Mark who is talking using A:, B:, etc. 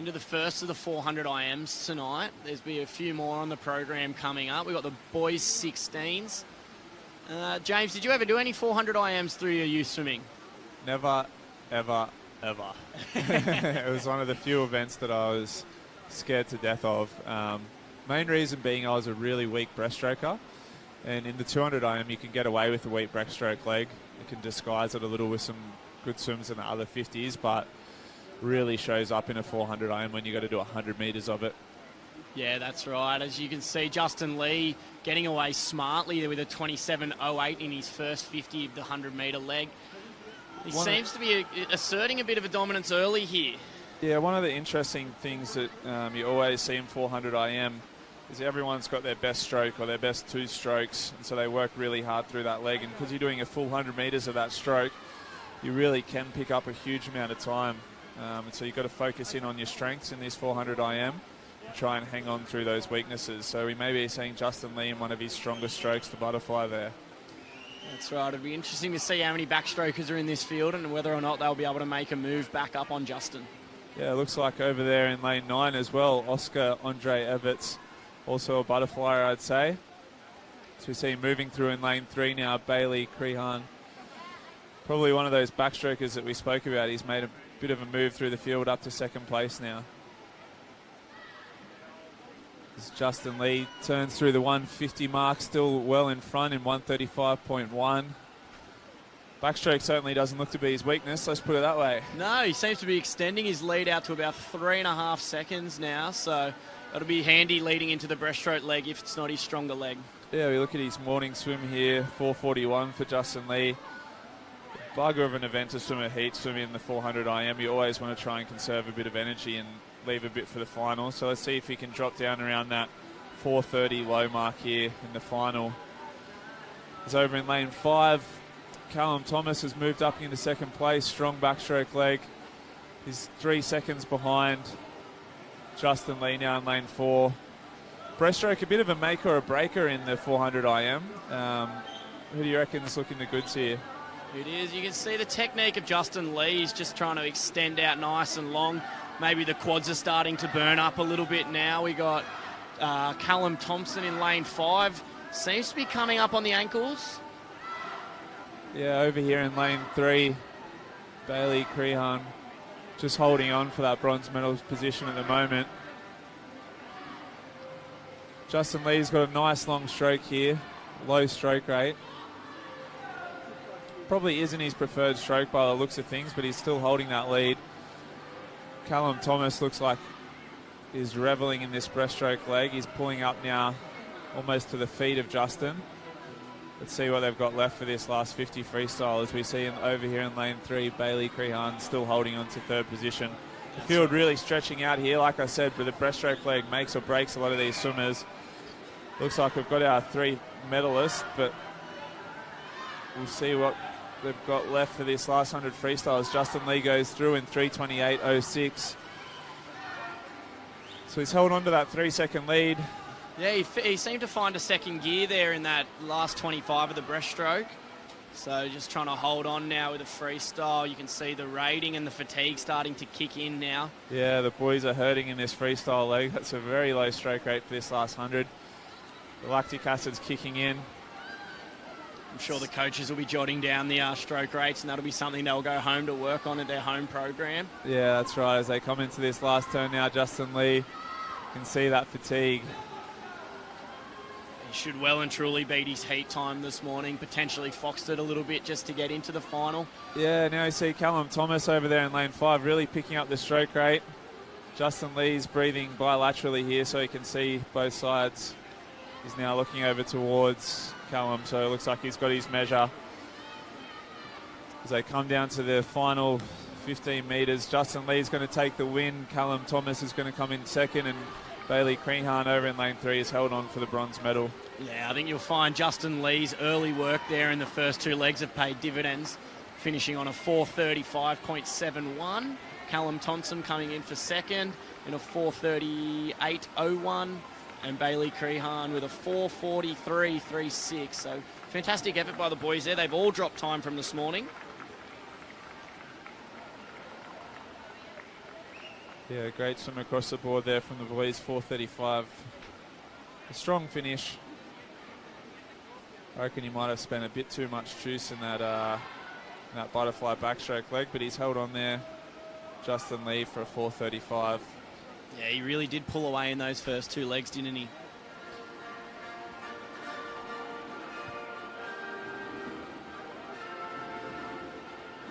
A: into the first of the 400 IMs tonight. There's be a few more on the program coming up. We've got the boys 16s. James, did you ever do any 400 IMs through your youth swimming?
B: Never, ever, ever. It was one of the few events that I was scared to death of. Main reason being I was a really weak breaststroker. And in the 200 IM, you can get away with a weak breaststroke leg. You can disguise it a little with some good swims in the other 50s, but really shows up in a 400 IM when you got to do 100 metres of it.
A: Yeah, that's right. As you can see, Justin Lee getting away smartly with a 27.08 in his first 50 of the 100-metre leg. He seems to be asserting a bit of a dominance early here.
B: Yeah, one of the interesting things that you always see in 400 IM is everyone's got their best stroke or their best two strokes, and so they work really hard through that leg. And because you're doing a full 100 metres of that stroke, you really can pick up a huge amount of time. And so you've got to focus in on your strengths in this 400 IM and try and hang on through those weaknesses. So we may be seeing Justin Lee in one of his strongest strokes to butterfly there.
A: That's right. It'll be interesting to see how many backstrokers are in this field and whether or not they'll be able to make a move back up on Justin.
B: Yeah, it looks like over there in lane 9 as well, Oscar Andre Everts, also a butterflyer, I'd say. So we see him moving through in lane 3 now, Bailey Crehan. Probably one of those backstrokers that we spoke about. He's made a bit of a move through the field up to second place now. As Justin Lee turns through the 150 mark, still well in front in 135.1. Backstroke certainly doesn't look to be his weakness, let's put it that way.
A: No, he seems to be extending his lead out to about 3.5 seconds now, so that'll be handy leading into the breaststroke leg if it's not his stronger leg.
B: Yeah, we look at his morning swim here, 4:41 for Justin Lee. Bugger of an event to swim a heat swim in the 400 IM. You always want to try and conserve a bit of energy and leave a bit for the final. So let's see if he can drop down around that 4:30 low mark here in the final. He's over in lane 5. Callum Thomas has moved up into second place. Strong backstroke leg. He's 3 seconds behind Justin Lee now in lane 4. Breaststroke a bit of a make or a breaker in the 400 IM. Who do you reckon is looking the goods here?
A: It is. You can see the technique of Justin Lee. He's just trying to extend out nice and long. Maybe the quads are starting to burn up a little bit now. We got Callum Thompson in lane 5. Seems to be coming up on the ankles.
B: Yeah, over here in lane 3, Bailey Crehan just holding on for that bronze medal position at the moment. Justin Lee's got a nice long stroke here, low stroke rate. Probably isn't his preferred stroke by the looks of things, but he's still holding that lead. Callum Thomas looks like he's reveling in this breaststroke leg. He's pulling up now almost to the feet of Justin. Let's see what they've got left for this last 50 freestyle as we see him over here in lane 3, Bailey Crehan still holding on to third position. The field really stretching out here, like I said, but the breaststroke leg makes or breaks a lot of these swimmers. Looks like we've got our 3 medalists, but we'll see what they've got left for this last 100 freestyles. Justin Lee goes through in 3:28.06. So he's held on to that 3-second lead.
A: Yeah, he seemed to find a second gear there in that last 25 of the breaststroke. So just trying to hold on now with the freestyle. You can see the rating and the fatigue starting to kick in now.
B: Yeah, the boys are hurting in this freestyle leg. That's a very low stroke rate for this last 100. The lactic acid's kicking in.
A: I'm sure the coaches will be jotting down the stroke rates, and that'll be something they'll go home to work on at their home program.
B: Yeah, that's right. As they come into this last turn now, Justin Lee can see that fatigue.
A: He should well and truly beat his heat time this morning, potentially foxed it a little bit just to get into the final.
B: Yeah, now you see Callum Thomas over there in lane 5 really picking up the stroke rate. Justin Lee's breathing bilaterally here so he can see both sides. He's now looking over towards Callum, so it looks like he's got his measure. As they come down to the final 15 metres, Justin Lee's going to take the win. Callum Thomas is going to come in second, and Bailey Crehan over in lane 3 is held on for the bronze medal.
A: Yeah, I think you'll find Justin Lee's early work there in the first 2 legs have paid dividends, finishing on a 4:35.71. Callum Thompson coming in for second in a 4:38.01. And Bailey Crehan with a 4:43.36. So fantastic effort by the boys there. They've all dropped time from this morning.
B: Yeah, great swim across the board there from the boys, 4:35. A strong finish. I reckon he might have spent a bit too much juice in that butterfly backstroke leg, but he's held on there, Justin Lee, for a 4:35.
A: Yeah, he really did pull away in those first two legs, didn't he?